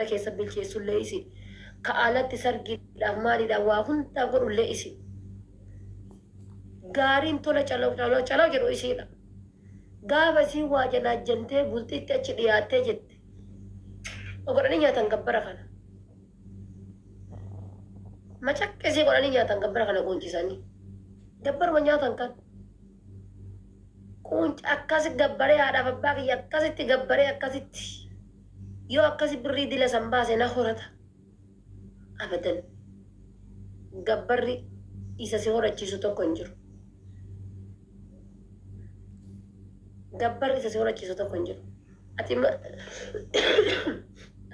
keessa bilcheessullee isin ka alatti sargiidhaaf maaliidhaaf waa hundaa godhullee isin gaariin tola calaa jedhu isiidha. Gaafa isiin waa janaajjantee bultitti achi dhiyaattee jette godhanii nyaatan gabbara kana macaqqisii godhanii nyaatan gabbara kana quuncisanii gabbaruma nyaatan kan quunci akkasi gabbaree haadhaaf abbaa kiyya akkasitti gabbaree akkasitti yoo akkasi birrii dila san baase na horata abadan gabbarri isa si horachiisu tokko hin jiru. Gabbarri isa si horachiisu tokko hin jiru.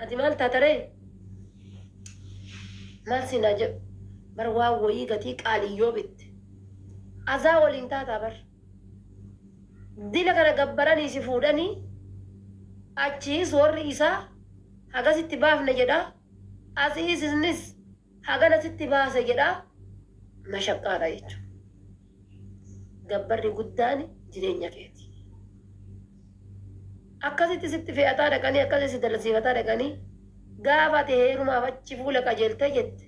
Ati maal taataree maal sinaa jedhu bar waa wayii gatii qaaliyyoo bitte azaa waliin taataa bar dila kana gabbaranii si fuudhanii achiis warri isaa hagasitti baafne jedha asiisnis haganasitti baase jedha mashaqqaadha jechuudha. Gabbarri guddaan jireenya keeti. Akkasitti sitti fe'ataa dhaqanii akkasitti si dalasiifataa dhaqanii gaafa ati heerumaaf achi fuula qajeeltee jette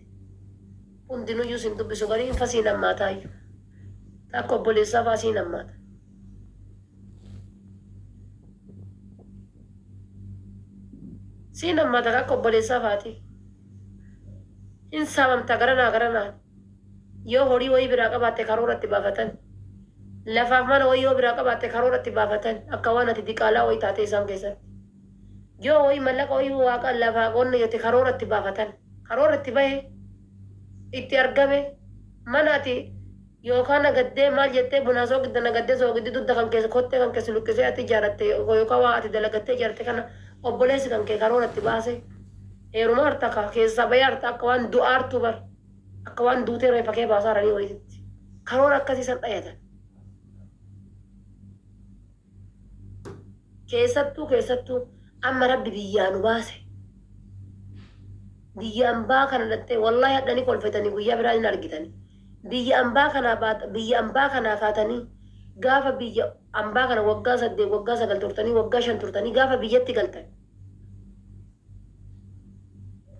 hundinuyyuu sin dubbisu garii hin fasiin hammaataayyuu akka obboleessaa faasiin hammaata. Siin hammaata akka obboleessaa faati hin saamamta garanaa yoo horii wayii biraa qabaatte karooratti baafatan lafaaf mana wayii yoo biraa qabaatte karooratti baafatan akka waan ati diqaalaa wayii taate isaan keessatti yoo wayii mallaqa wayii waaqa lafaa qonna yote karooratti baafatan karooratti bahe itti argame mana ati yookaan nagaddee maal jettee bunaasoo gidda nagaddee soo giddi dudda kan keessa kottee kan keessa lukkisee ati ijaaratte yookaan waa ati dalagattee ijaarte kana obboleessi kan kee karooratti baase heeruma harta keessa bahee harta akka waan du'aartu bar akka waan duutee reeffa kee baasaa ranii wayititti karoora akkasiisan dhayatan. Keessattuu amma rabbi biyyaa nu baase biyya ambaa kana dhattee wallahi hadhanii kolfetanii guyyaa biraa hin argitanii biyya ambaa kanaa kaatanii gaafa biyya ambaa kana waggaa 8 waggaa 9 turtanii waggaa 5 turtanii gaafa biyyatti galtan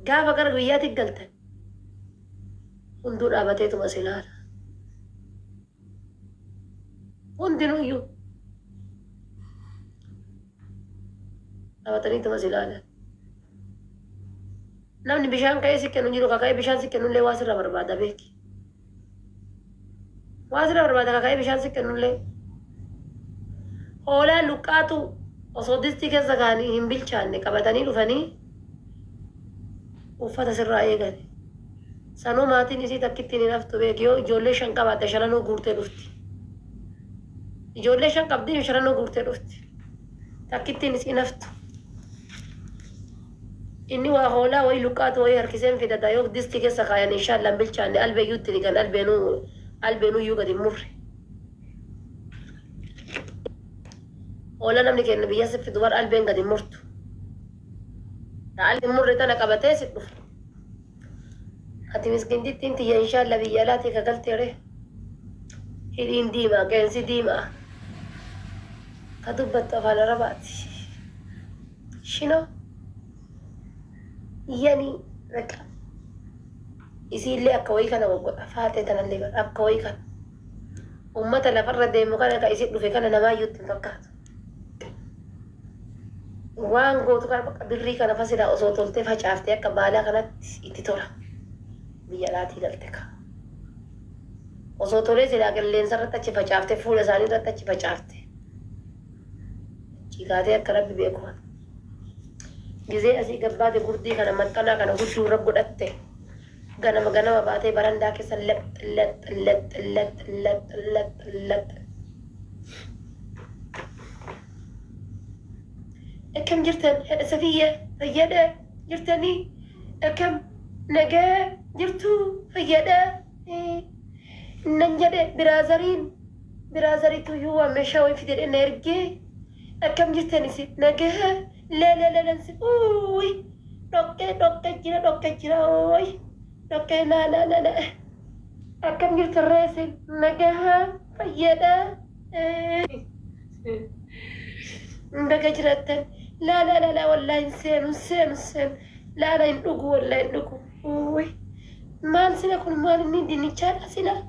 gaafa gara biyyaatti galtan hunduu dhaabateetuma silaala hundinuyyuu dhaabataniituma silaala. Namni bishaan ka'ee si kennu jiru kaka'ee bishaan si kennullee waa sirra barbaada beeki. Waa sirra barbaada kaka'ee bishaan si kennullee. Hoolaan luqqaatu osoo distii keessa kaanii hin bilchaanne qabatanii dhufanii uffata sirraa eegani. Sanuu maatiin isii takkittiin hin haftu beeki yoo ijoollee 5 qabaatte 5 guurtee dhufti. Ijoollee 5 qabdi 5 guurtee dhufti. Takkittiin isii hin haftu. Inni waa hoolaa wayii luqqaatu wayii harkiseen fidata yoo distii keessa kaayan inshallah bilchaanne albeeyyuutti dhigan albeenuyyuu gadi murre. Hoolaa namni kenna biyya si fidu bar albeen gadi murtu. Albeen murre tana qabatee si dhufu. Ati miskiintittiin tiyya inshallah biyya alaatii kagalteere. Hidhiin diimaa qeensi diimaa. Ka dubbattu afaan arabaati. Shinoo. Yani reka isiillee akka wayii kana waggodha faatee tanallee bara akka wayii kana ummata lafarra deemu kana ka isin dhufe kana namaayyuutti hin fakkaatu waan gootu kana bakka birrii kana fasilaa osoo toltee facaaftee akka baalaa kanatti itti tola biyya alaatii galte ka osoo tolee silaa qilleensa irratti achi facaaftee fuula isaanii irratti achi facaafte cigaatee akka rabbi beeku gizee asii gabbaate gurdii kana maxxanaa kana gudduu irra godhatte ganama baatee barandaa keessa lat akkam jirtan hedha safiyya fayyada jirtanii akkam nagaa jirtu fayyada nan jedhe biraazariitu iyyuu waa meeshaa wayii fidee na ergee akkam jirtan isin nagaa la uy dokke jira oy dokke la akkam jirtu reesin nagaa fayyada baga jiratan la wallahi seenu لا لا ندقو ولا ندقو وي مال سلا كل مال إني ديني شال سلا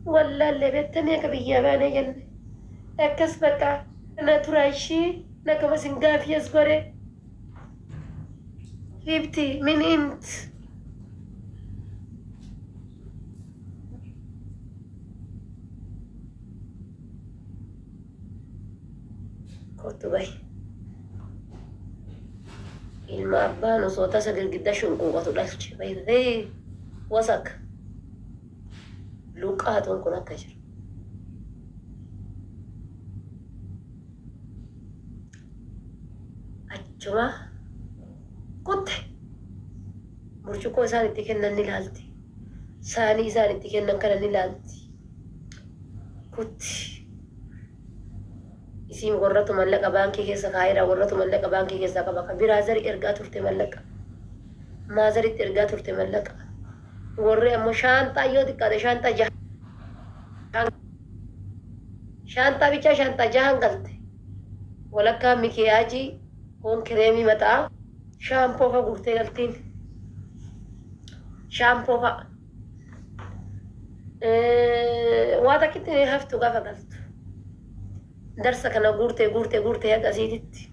ولا اللي بيتني كبيا باني جن أكس بكا أنا ترايشي نكما سنغافي يسقري هبتي من إنت كنت باي ilma abbaan osoo tasa girgidda shunquuqatu dhalche baydee wasaka luqqaatuun kun akka jiru achuma kutte burcuqqoo isaan itti kennan ni laalti saanii isaan itti kennan kana ni laalti kutti isiin warratu mallaqa baankii keessa kaayira warratu mallaqa baankii keessa qaba ka biraazari ergaa turte mallaqa maazaritti ergaa turte mallaqa warri ammoo shaantaa yoo xiqqaate shaantaa bicha shaantaa jahan galte walakkaa mikiyaajii hoon kireemii maxaa shaampoo fa gurtee galtiin shaampoo fa waa takkitti haftu gaafa galtu darsa kana guurte haga asiititti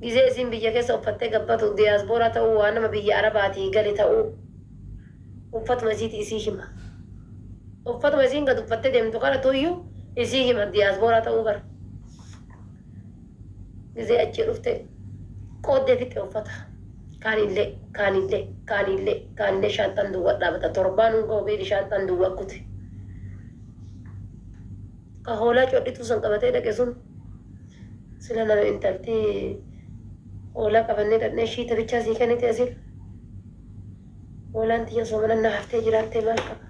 gizee isin biyya keessa uffattee gabbatu diyaaspoora ta'uu waan nama biyya arabaatii gali ta'uu uffatuma isiiti isii hima uffatuma isiin gad uffattee deemtu kana tuyyuu isii hima diyaaspoora ta'uu bara gizee achii dhufte qooddee fixe uffata kaanillee shaantaan duwwaa dhaabata torbaan hunga obeeli shaantaan duwwaa kute kahoolaa codhituu san qabatee dhaqe sun sila nama intaltii hoolaa qabannee dhaqnee shiita bichaa sii kennite asil hoolaan tiyya soomana na haftee jiraattee maal qaba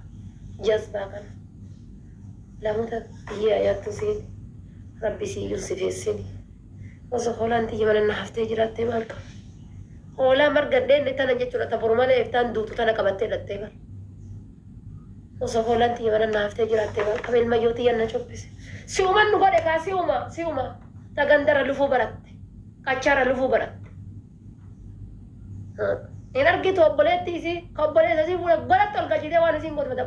jazbaa kana lamuta tiyya ayaattu siin rabbi siyyuu si feessini osoo hoolaan tiyya mana na haftee jiraattee maal qaba hoolaa margadheen tana jechuudha taburu malee iftaan duutu tana qabattee dhattee bara osoo hoolaan tiyya mana na haftee jiraattee maal qaba ilma yoo tiyya na cobbise si'uman nu godhe kaa si'uma tagandara lufuu baratte qachaara lufuu baratte in argitu obboleetti isii ka obboleessa isii fuudhe godhatti ol galchitee waan isiin godhate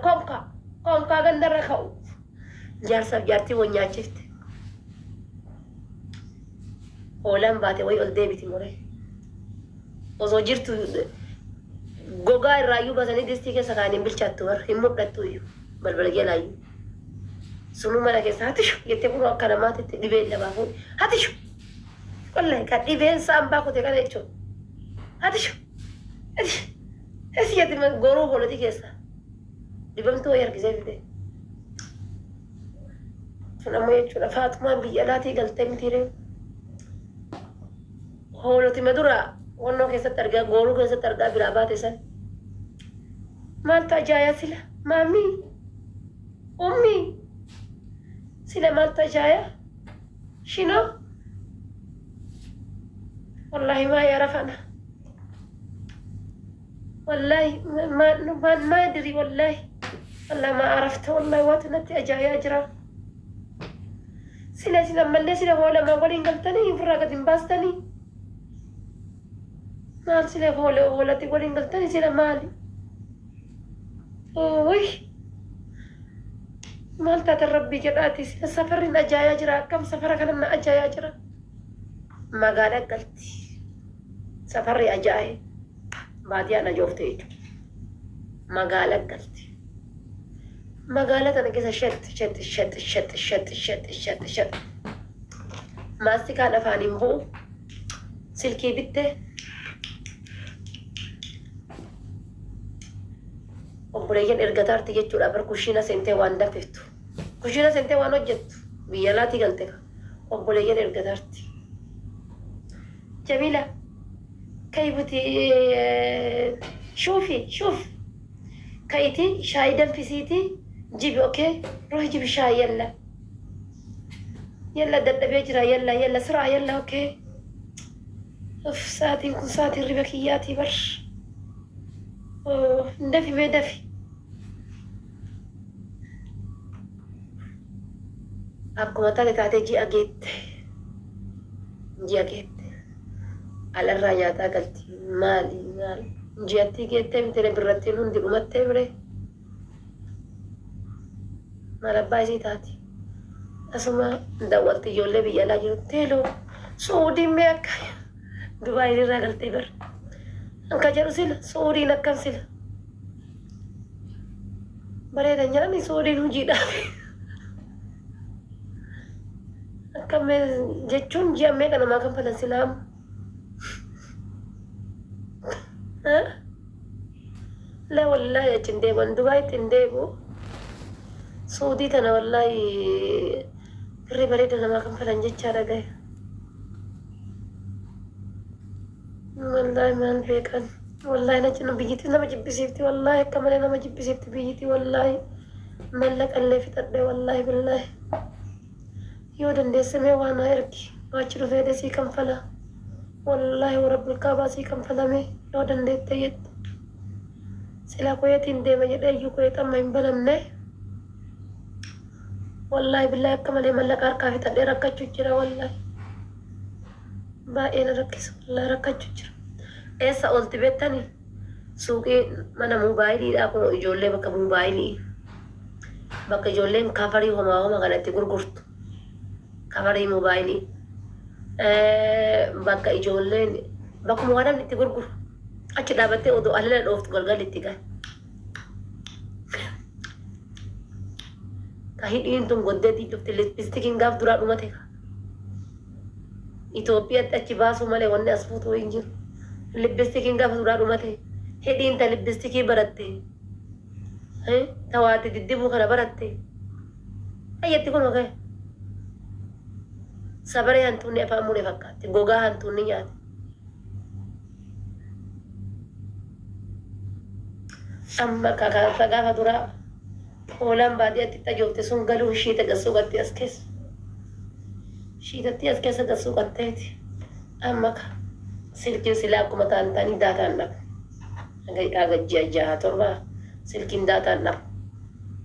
konkaa gandarra ka'u jaarsaaf jaartii won nyaachifte hoolaan baate way ol deebiti mure osoo jirtu gogaa irraayyuu basanii distii keessa kaaniin bilchaattu bar hin mul'attu iyyuu balbala geelaayyuu sunu mana keessa hatishu jettee kun akka namaatitti dhibeen labaa fuudhe hatishu wallahi ka dhibeen saambaa kute kana jechuudha hatishu esi jetti goruu hooloti keessa dhibamtuu wayii argisee fide sun ammoo jechuudha faatumaan biyya alaatii galtee mitiiree hooloti madura wannoo keessatti argaa goruu keessatti argaa biraa baate san maaltu ajaa'aa sila maamii ummii sila maaltu ajaa'aa shinoo wallahi maa yarafana wallahi ما أدري والله ما عرفت والله واتنتي أجايا أجرا سلا لما اللي سلا هو لما قولين قلتني فراقة باستني مال سلا هو لا تقولين قلتني سلا مالي اوي مال تات ربي جراتي سلا سفرين أجايا أجرا كم سفر كان أجايا أجرا ما قالت قلتي سفري أجاي بعدي أنا جوفتي مقالة قلتي مقالة أنا كذا شت ماستي كان أفاني مهو سلكي بيته وبريان إرجعتار تيجي تقول أبر كوشينا سنتي وان دفعتو كوشينا سنتي وان وجدت بيالاتي قلتك وبريان إرجعتارتي جميلة كيفتي شوفي كيتي شاي دنفسيتي جيبي اوكي روحي جيبي شاي يلا دبي اجرا يلا سرعة يلا اوكي اف ساعتي نكون ساعتي الربكياتي برش ندفي ما دفي أبكو متى تعطي جي أجيت على الرجعة قلت مالي مال جيتي كيتم تري برتين هندي أمت تبري ما لبايسي تاتي أسمع دولت يولي بيلا جرتيلو سعودي ميك دبي رجال تبر أنك جرسيل سعودي نكم سيل بريدا نجاني سعودي نجيدا كم جتون جامع كنا ما كم فلسلام ها لا والله يا جندي من دبي تندبو سعودي تنا والله كري بريد أنا ما كم فلنجي شارع جاي والله ما نفكر والله أنا جنو بيجتي أنا ما جيب بسيفتي والله كمان أنا ما جيب بسيفتي بيجتي والله ملك اللي في تدري والله بالله يودن دي سمي وانا إركي باشرو في دي كم فلا والله ورب الكعبة سي كم فلا مي يودن دي تيت سلا كويتين دي ما جدي يو كويت أما ينبلمني والله بالله كمان ملك أركا في تدري ركا تجرا والله باين ركيس والله ركا تجرا إيسا قلت بيتاني سوقي mana موبايلي أكو إجولة بك موبايلي بك إجولة كفري هما kanatti gurgurtu kafarii moobaayilii bakka ijoolleen bakkuma waan itti gurguru achi dhaabattee odoo alala dhooftu galgal itti gahe ka hidhiin tun goddeetii dhufte lippistikiin gaaf duraa dhumate ka Itoophiyaatti achi baasuu malee wanni as fuutuu hin jiru lippistikiin gaaf duraa dhumate hidhiin ta lippistikii baratte tawaati diddibuu kana baratte ayyatti kun ogaye sabaree hantuunni afaan muree fakkaatti gogaa hantuunni nyaate amma gaafa duraa hoolaan baadiyyaatti xajoofte sun galuu shiita gassuu qatte as keessa shiitatti as keessa gassuu qatteeti amma silkiin silaa akkuma taa'anii daataan dhabu agajjiya jaha torba silkiin daataan dhabu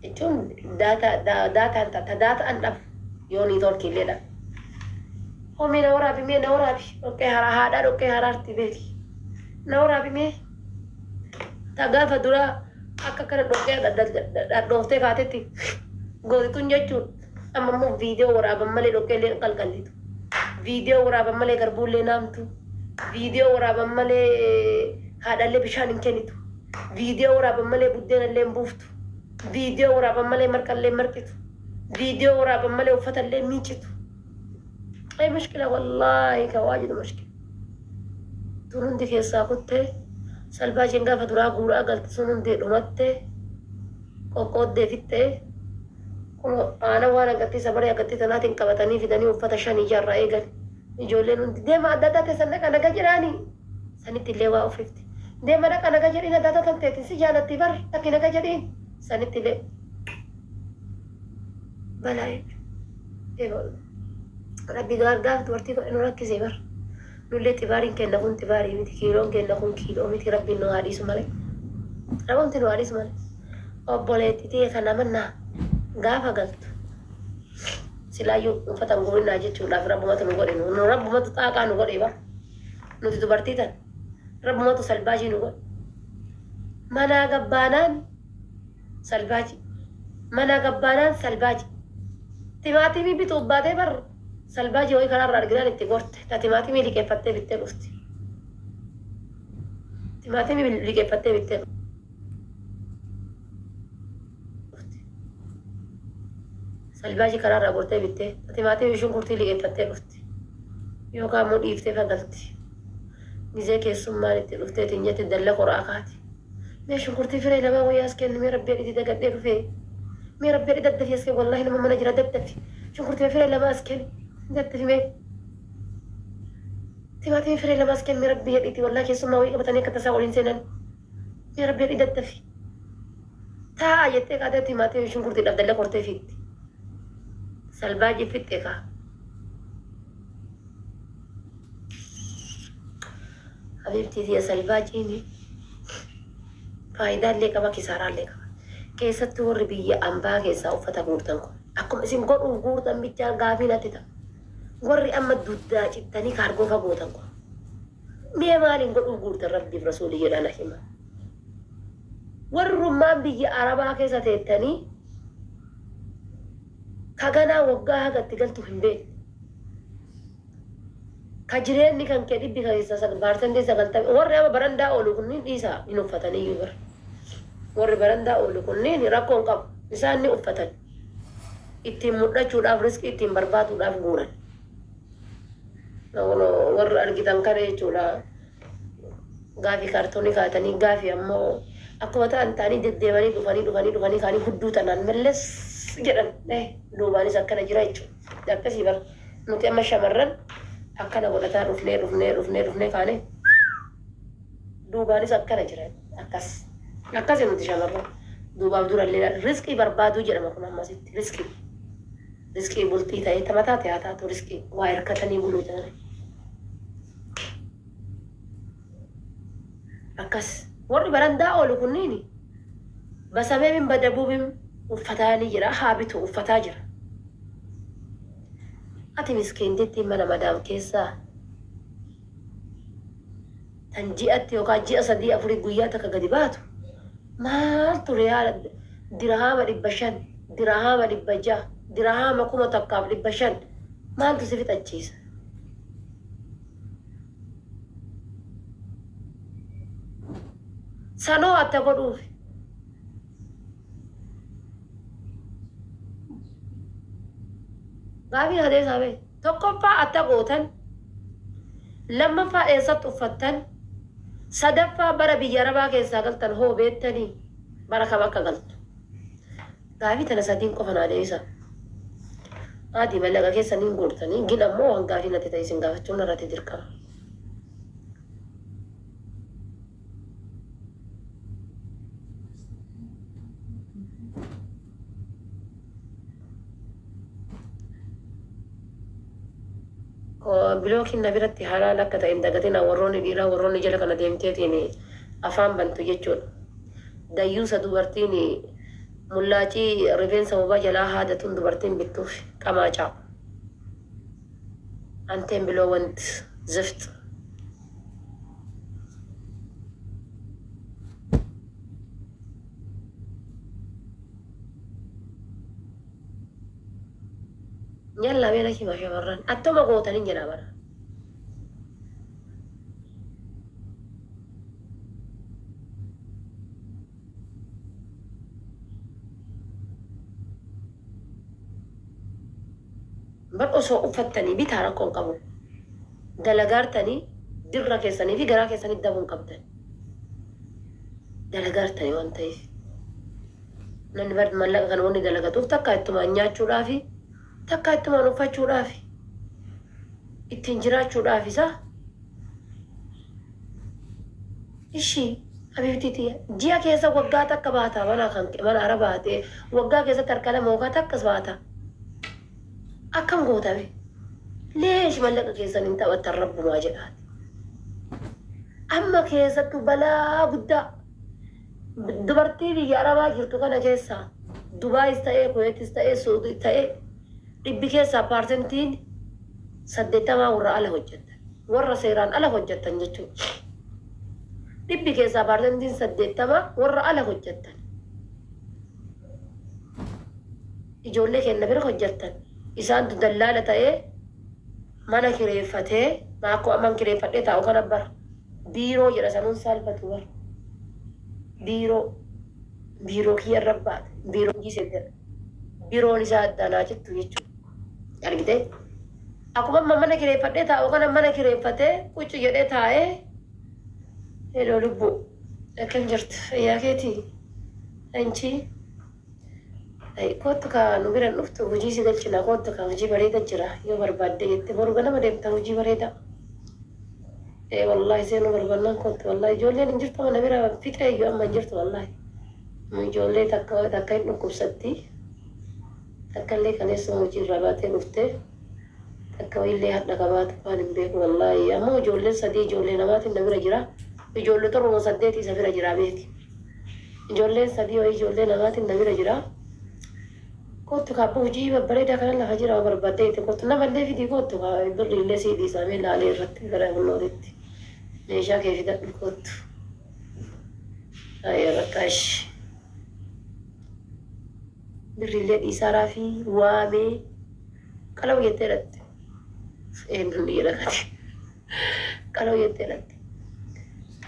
jechuun daataan dhabu yoo niitoorkiillee dhabu Omi na warabi me na warabi oke hada oke hararti beti na warabi me tagafa dura akka kana doke da dofte kaateti godi tun jechuun amma mu video waraban male doke le qalqallitu video waraban male garbulle namtu video waraban male hadalle bishaan hin kennitu video waraban male buddeena illee buuftu video waraban male marqalle marqitu video waraban male uffata illee miicitu أي مشكلة والله كواجد مشكلة تونن دي كيسا كنت سلبا جنگا فدرا غورا قلت سنن دي رمت قوقود دي فيت أنا وانا قلت سبري قلت تناتين كبتاني في داني وفتشاني جارة إيقل يجولين دي ما داتا تسنك أنا قجراني سنت اللي واو فيفتي دي ما أنا قجرين داتا تنتين سجالة تبر لكن قجرين سنت اللي بلاي إيه ربي قاف دورتي إنه ركزي بر نقول تبارين كنا كون تباري متى كيلون كنا كون كيلو متى ربي إنه هاريس مالك ربهم تنو هاريس مالك أبولتي تيه كنا منا قاف قلت سلايو فتام قولنا ناجي شو لا رب ما تنقول إنه رب ما تتاقى نقول إيه بقى نتي دبرتي تن رب ما تسلباجي نقول منا قبانان سلباجي منا قبانان سلباجي تماتي مي بتوبادة بر سلباجي وي كرار رجلان التجورت تاتيماتي مي لكي فتة بالتلوستي تيماتي مي لكي فتة بالتلو سلباجي كرار رجورتي بالتة تاتيماتي مي شون كورتي لكي فتة لوستي يو كامون إفتة فقلتي نزاي كيسوم مالي تلوستي تنجت الدلة قراقاتي مي شون كورتي فري لما وياس كن مي ربي إدي تقدر فيه مي ربي إدي تدفي اسكي والله لما ما نجرى دبتفي شون كورتي فري لما اسكني دبتفي مي تيماتي فري لما اسكن مي ربي إدي والله كيسوم ما ويا بتاني كتساولين سنن مي ربي إدي تدفي تا يتك هذا تيماتي شون كورتي دبدلة كورتي فيت سلباجي فيتك حبيبتي يا سلباجيني فايدة اللي كما كسارة اللي كما كيسة تور بيا أمبا كيسة وفتا غورتنكو أكم اسم غور غورتن بيجار غافينا تتا غوري أما دودا جتاني كارغو فغوتنكو مية مالين قلوا قلت ربي برسولي لنا حما والرمان بيجي عربا كيسا تيتاني كاغانا وقاها قد تقلتو هم بيت كجريني كان كدي بكيسا سقبارتن دي سقلتا ورّا برندا أولو كنين ديسا إنو فتاني يبر ورّا برندا أولو كنين راكون قب إساني أفتن ittiin mul'achuudhaaf riskii ittiin barbaaduudhaaf guuran warra argitan kana jechuudha gaafii kaartoonii kaatanii gaafii ammoo akkuma ta'an ta'anii deddeemanii dhufanii kaanii hudduu tanaan malles jedhan duubaanis akkana jira jechuudha akkasii bar nuti amma shamarran akkana godhataa dhufnee kaane duubaanis akkana jira akkasii nuti shamarran duubaaf durallee riskii barbaaduu jedhama kun ammasitti riskii bultii ta'ee tamataa ta'aatu riskii waa hirkatanii buluu jedhame akkas warri barandaa oolu kunniin basameemin badabuubin uffataanii jira haabitu uffataa jira ati miskiintitti mana madaam keessaa tan ji'atti yookaan ji'a 3-4 guyyaa takka gadi baatu maaltu riyaala dirahama 500 dirahama 600 dirahama 1,500 maaltu si fixachiisa sanoo atta godhuufi gaafii hadee saabee tokkoffaa atta gootan lammaffaa eessatti uffattan sadaffaa bara biyya arabaa keessaa galtan hoo beettanii bara kam akka galtu gaafii tana sadiin qofa naa deebisa adii mallaqa keessaniin guurtanii gin ammoo waan gaafii natti ta'e isin gaafachuun irratti dirqama bilookiin na biratti halaal akka ta'e hin dagatina warroonni dhiiraa warroonni jala kana deemteetiin afaan bantu jechuudha dayyuusa dubartiin mullaacii rifeensa bobaa jalaa haadatuun dubartiin bittuuf qamaacaa anteen biloo wanti zift yalla beena kima shamarran attoma gootanin jedha bara bar osoo uffattanii bitaa rakkoon qabu dalagaartanii dirra keessanii fi garaa keessanii dabuun qabdan dalagaartanii waan ta'eef namni bar mallaqa kana wanni dalagatuuf takka ittumaan nyaachuudhaafi takka ittumaan uffachuudhaafi ittiin jiraachuudhaaf isa ishii habiibtiiti ji'a keessa waggaa takka baata mana ara baatee waggaa keessatti harka lama waggaa takkas baata akkam gootame leesh mallaqa keessan hin taphattan rabbumaa jedhaati amma keessattu balaa guddaa dubartii biyya arabaa jirtu kana keessaa dubaayis ta'ee kuweetis ta'ee suudii ta'ee dhibbi keessaa paarsentiin 80 warra ala hojjettan warra seeraan ala hojjettan jechuudha dhibbi keessaa paarsentiin 80 warra ala hojjettan ijoollee kenna bira hojjettan isaantu dallaala ta'ee mana kireeffatee maakoo amman kireeffadhee taa'u kana bara biiroo jedha sanuun saalfatu bara biiroo kiyya rabbaate biiroo jiise biiroon isaa addaanaa jettu jechuudha argitee akkuma amma mana kireeffadhee taa'u kana mana kireeffatee quccu jedhee taa'ee heloo lubbuu akkam jirtu fayyaa keetii anchi kottu ka nu biran dhuftu hojii si galchina kottu ka hojii bareeda jira yoo barbaadde jette boru ganama deemta hojii bareeda wallahi seenu barbannaan kottu wallahi ijoolleen hin jirtu mana bira fixee iyyuu amma hin jirtu wallahi ijoollee takka hin dhukkubsatti takka illee kaneessuma hojii irraa baatee dhuftee takka wayillee hadha qabaatu waan hin beeku wallahi ammoo ijoolleen sadii ijoollee namaatiin na bira jira ijoollee torba 8 isa bira jira beeti ijoolleen sadii wayii ijoollee namaatiin na bira jira kottu ka hojii babbareedaa kana lafa jira barbaadde itti kottu namallee fidii kottu ka birri illee siidii isaamee laalee irratti gara hunnootitti meeshaa kee fidadhu kottu. Ayya bakkash. Birrillee dhiisaaraa fi waamee qalau jettee dhatte. Eenyuun dhiira gadi. Qalau jettee dhatte.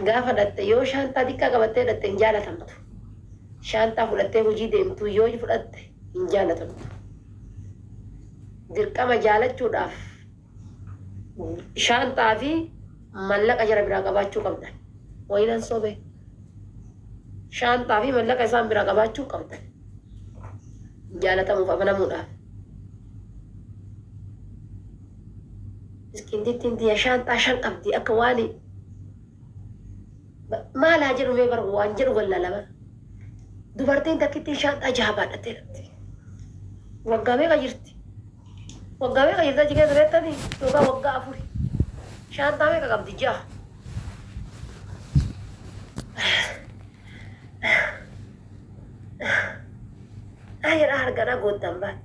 Gaafa dhatte yoo shaantaa xiqqaa qabattee dhatte hin jaalatamtu. Shaantaa fudhattee hojii deemtu yoo fudhatte hin jaalatamtu. Dirqama jaalachuudhaaf shaantaa fi mallaqa jara biraa qabaachuu qabdan. Wayinan sobe. Shaantaa fi mallaqa isaan biraa qabaachuu qabdan. Jaalatamuuf amanamuudhaaf. Miskiintittiin diya shaantaa shan qabdi akka waan maal haa jedhu mee barbu waan jedhu wallaalama. Dubartiin takkittiin shaantaa jaha baadhattee dhabde. Waggaa meeqa jirti? Waggaa meeqa jirti achi keessa beektanii? Yookaan waggaa afuri. Shaantaa meeqa qabdi jaha? Ayyaadha harganaa goottan baate.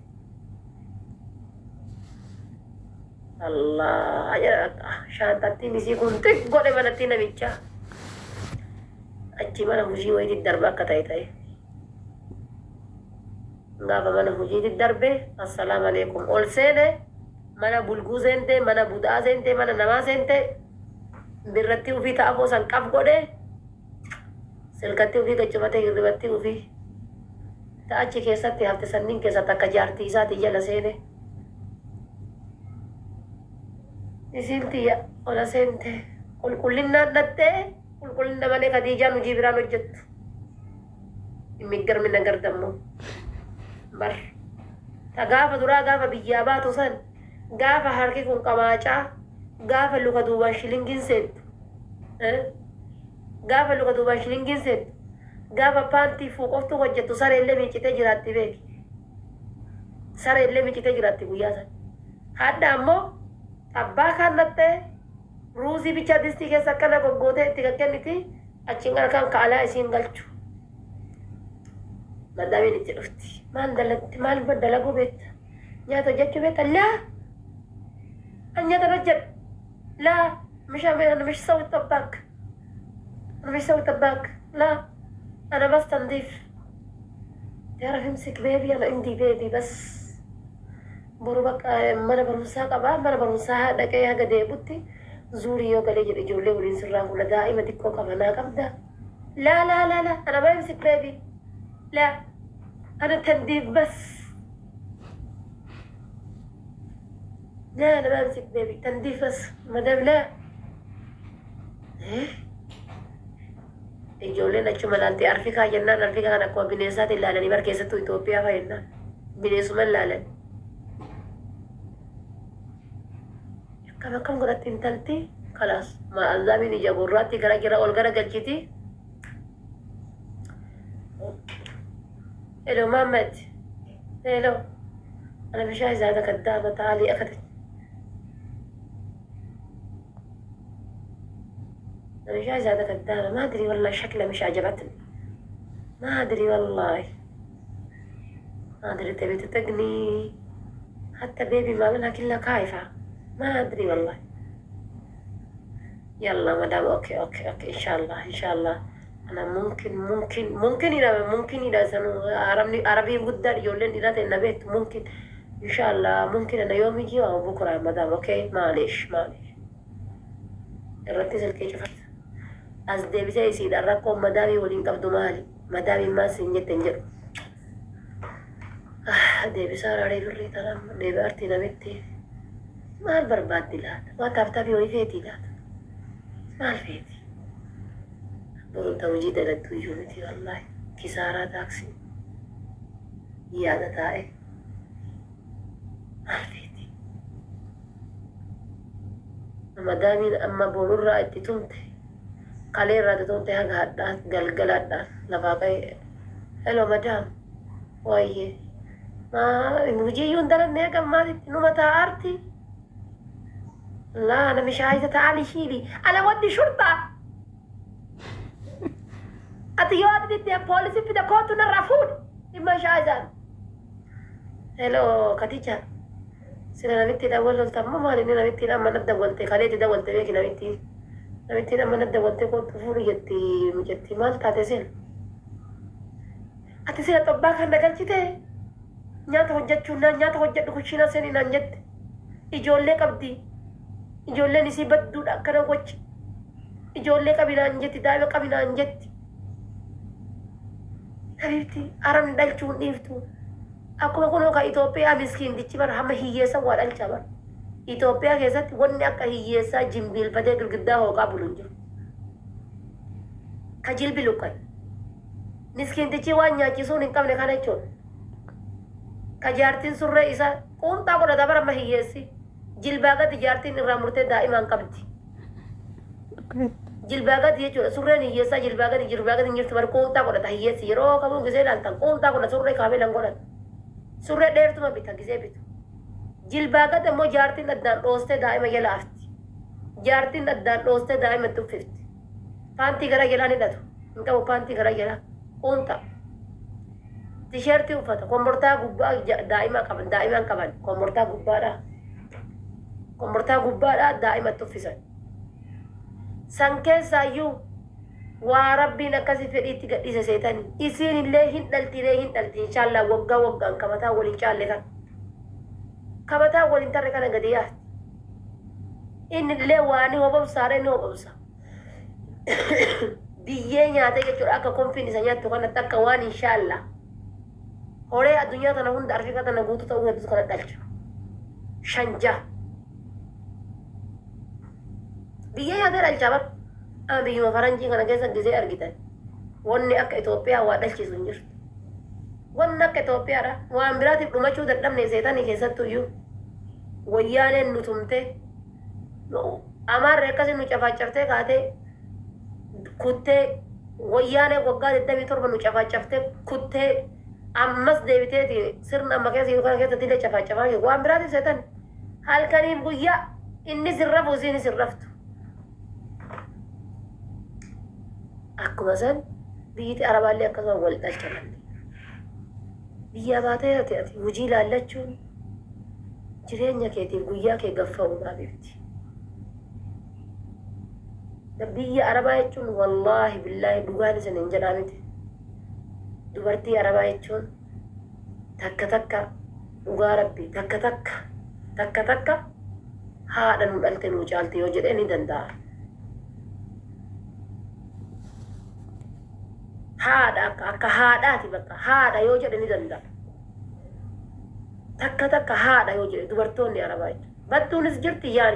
Allah ayyaadha shaantattiin isii kun xiqqoodhe manatti namichaa. Achi mana hojii wayiitti darbe akka ta'e. Gaafa mana hojiitti darbe assalaamu alaikum ol seene mana bulguu seente mana budaa seente mana namaa seente birratti ufii ta'afoo san qaf godhe silkatti ufii gaccufatee hirribatti ufii ta'achi keessatti hafte sanniin keessatti akka jaartii isaati jala seene isiin tiyya ola seente qulqullinnaan dhattee qulqullinna malee Khadiijaan hojii biraan hojjettu immigarmina gardammoo bar ta gaafa duraa gaafa biyyaa baatu san gaafa harki kun qamaacaa gaafa luka duubaan shilingin seettu gaafa luka duubaan shilingin seettu gaafa paantii fuuqoftu hojjettu sareellee miicitee jiraatti beeki sareellee miicitee jiraatti guyyaa san hadda ammoo abbaa kaannattee ruuzii bicha distii keessa akkana goggootee itti kakkenniti achiin harkaan ka'alaa isiin galchu madaabiin itti dhufti maal dalatti maal dalaguu beekta nyaata hojjechuu beekta laa an nyaata hojjedhu laa mish sawi xabbaak mish sawi xabbaak laa ana bas tandiif تعرف امسك بيبي انا عندي بيبي بس برو بقى mana barumsaa qabaa mana barumsaa dhaqee haga deebutti zuurii yoo galee jedhe ijoollee waliin sirraan kula daa'ima xiqqoo qabanaa qabda laa laa laa laa ana ma امسك بيبي لا أنا تنديف بس لا أنا ما أمسك بيبي تنديف بس مدام لا ijoolleen achuma laaltee arfikaa jennaan arfikaa kan akkuma bineensaatti ilaalanii bar keessattuu Itoophiyaa fayyadnaan bineensuma ilaalan akkam godhatti intalti kalaas ma'aazaabiin ija gurraatti gara jira ol gara galchiti. Hello Mohammed. Hello. أنا مش عايزة هذا كدابة تعالي أخذت. أنا مش عايزة هذا كدابة ما أدري والله شكله مش عجبتني. ما أدري والله. ما أدري تبي تتقني حتى بيبي ما منها كلها خايفة. ما أدري والله. يلا مدام أوكي إن شاء الله إن شاء الله. أنا ممكن إذا سنو عربي جدا يقولين إذا تنبيت ممكن إن شاء الله ممكن أنا يوم يجي أو بكرة مدام أوكي معلش الرتيس الكي شفت أصدق بسي سيد الرقم مدامي ولين قبض مالي مدامي ما سنجت تنجر دي بسار علي فري ترام دي بارتي نبتي ما البرباد دلات ما تفتبي ويفيتي دات ما الفيتي برون توجيد للتوجونتي والله كسارة تاكسي يادة تائي الفيتي مدامين أما بولور رأيتي تمتي قليل رأيتي تمتي هاق هادات قلقلات لفاقي هلو مدام ويه ما وجي يندرن نيقا ما نمتا أرتي لا أنا مش عايزة تعالي شيلي أنا ودي شرطة أتيوات دي بوليسي في دكوتو نرافون إما شايزان هلو كتيجا سينا نبتي دولت تمام مالي نبتي لما نبدأ ولتي خليتي دولت بيكي نبتي نمتين أما ندى وديكو طفولي جتي مال تاتسين أتسين طباك هنقل جتي نيات هجت شونا نيات هجت خشينا سنين أنجت إجولة قبدي إجولة نسيبت دود أكنا وجه إجولة قبنا أنجت دائما قبنا أنجت حبيبتي أرم دلچون نيفتو أكو كنو كا إثيوبيا مسكين دي تبر هم هيسا وادل تبر إثيوبيا كيسات وني أكا هيسا جنبيل بدي قلقدا هو قابلونجو كجيل بلوكاي مسكين دي تيوان نياكي سون إنكم نكانا چون كجارتين سر إسا كون تاكو ندبر هم هيسي جلباغا تجارتين رامرتي دائما قبدي jilbaga dia cura surre ni yesa jilbaga di nyirtu bar ko ta ko da yesi ro kamu gise lan tan ko ta ko da surre ka belan golan surre der tuma bita gise bitu jilbaga da mo jarti naddan doste daima yela afti jarti naddan doste daima tu 50 panti gara yela ni datu nka o panti gara yela onta t-shirt ufata komborta gubba daima kaban komborta gubba da daima tu fisan sanke sayu wa rabbi nakasi fedi tiga disa setan isin illahin dalti inshallah wagga kamata walin challeta kamata walin tarre kana gadiya in le wani hobab sare no babsa biye nyaata ke chura ka konfini sanya to kana takka wani inshallah hore adunya tana hunda arfika tana gutu ta uga kana dalcho shanja biye yader aljabab abi ma faranji kana kesa gize argitan wonni akka Ethiopia wa dalchi sunjir wonna akka Ethiopia ra wa ambirati dumachu dadamne setani kesattu yu wayane nutumte no amar rekase nu chafachafte kaate kutte wayane wagga dedami torba nu chafachafte kutte ammas debite sirna makasi yu kana kesa tile chafachafa wa ambirati setan halkanin guyya inni sirrafu zini sirraftu akkuma san biyyiti arabaallee akkasuma wal dhalchamanne biyya baatee ati hojii laallachuun jireenya keetiif guyyaa kee gaffa'uudhaa bifti biyya arabaa jechuun wallaahi billaahi dhugaan isin hin jedhaa miti dubartii arabaa jechuun takka dhugaa rabbii takka haadha nu dhalte nu caalte yoo jedhee ni danda'a haadha akka haadhaati bakka haadha yoo jedhe ni danda'a takka haadha yoo jedhe dubartoonni arabaa jechuudha battuunis jirti yaani